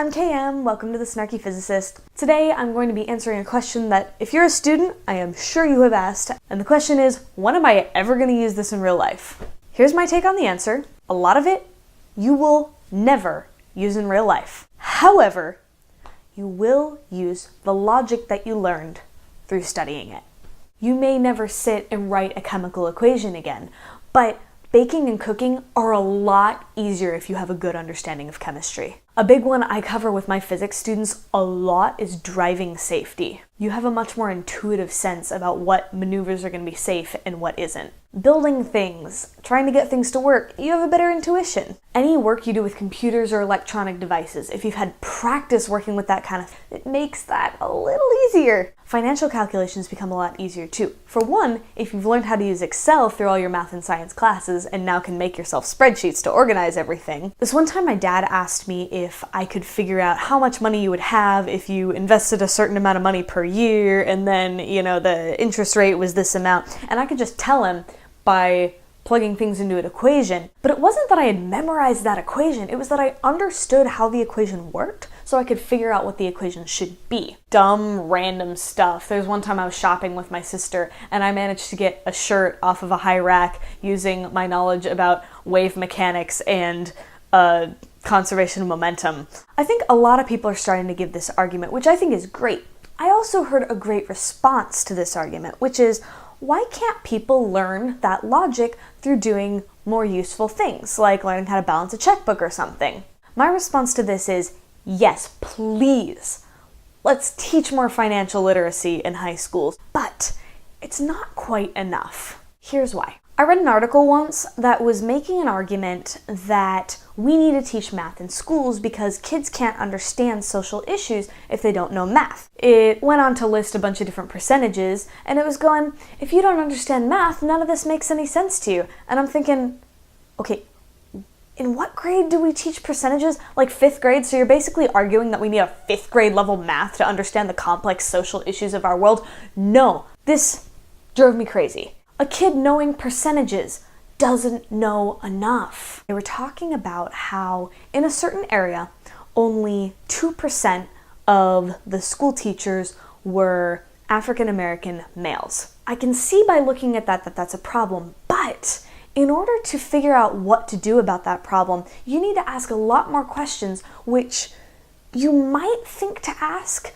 I'm KM, welcome to the Snarky Physicist. Today I'm going to be answering a question that if you're a student, I am sure you have asked, and the question is, when am I ever going to use this in real life? Here's my take on the answer. A lot of it you will never use in real life. However, you will use the logic that you learned through studying it. You may never sit and write a chemical equation again, but baking and cooking are a lot easier if you have a good understanding of chemistry. A big one I cover with my physics students a lot is driving safety. You have a much more intuitive sense about what maneuvers are going to be safe and what isn't. Building things, trying to get things to work, you have a better intuition. Any work you do with computers or electronic devices, if you've had practice working with that kind of, it makes that a little easier. Financial calculations become a lot easier too. For one, if you've learned how to use Excel through all your math and science classes and now can make yourself spreadsheets to organize everything. This one time my dad asked me if I could figure out how much money you would have if you invested a certain amount of money per year and then, the interest rate was this amount. And I could just tell him by plugging things into an equation. But it wasn't that I had memorized that equation, it was that I understood how the equation worked, so I could figure out what the equation should be. Dumb, random stuff. There's one time I was shopping with my sister, and I managed to get a shirt off of a high rack using my knowledge about wave mechanics and conservation of momentum. I think a lot of people are starting to give this argument, which I think is great. I also heard a great response to this argument, which is, why can't people learn that logic through doing more useful things, like learning how to balance a checkbook or something? My response to this is, yes, please. Let's teach more financial literacy in high schools, but it's not quite enough. Here's why. I read an article once that was making an argument that we need to teach math in schools because kids can't understand social issues if they don't know math. It went on to list a bunch of different percentages, and it was going, if you don't understand math, none of this makes any sense to you. And I'm thinking, okay, in what grade do we teach percentages? Like 5th grade? So you're basically arguing that we need a 5th grade level math to understand the complex social issues of our world? No, this drove me crazy. A kid knowing percentages doesn't know enough. They were talking about how in a certain area, only 2% of the school teachers were African American males. I can see by looking at that that's a problem, but in order to figure out what to do about that problem, you need to ask a lot more questions, which you might think to ask,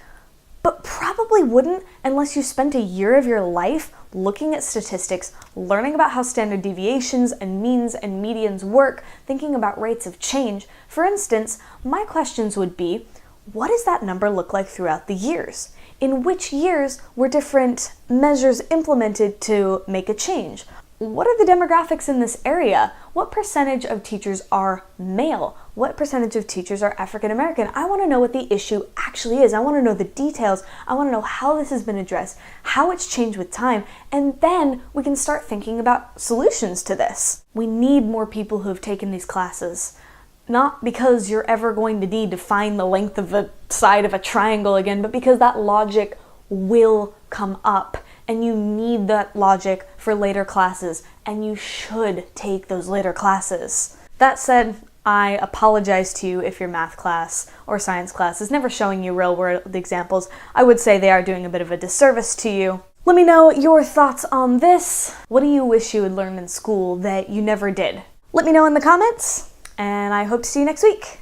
but probably wouldn't unless you spent a year of your life looking at statistics, learning about how standard deviations and means and medians work, thinking about rates of change. For instance, my questions would be, what does that number look like throughout the years? In which years were different measures implemented to make a change? What are the demographics in this area? What percentage of teachers are male? What percentage of teachers are African American? I want to know what the issue actually is. I want to know the details. I want to know how this has been addressed, how it's changed with time, and then we can start thinking about solutions to this. We need more people who have taken these classes. Not because you're ever going to need to find the length of the side of a triangle again, but because that logic will come up. And you need that logic for later classes, and you should take those later classes. That said, I apologize to you if your math class or science class is never showing you real world examples. I would say they are doing a bit of a disservice to you. Let me know your thoughts on this. What do you wish you had learned in school that you never did? Let me know in the comments, and I hope to see you next week.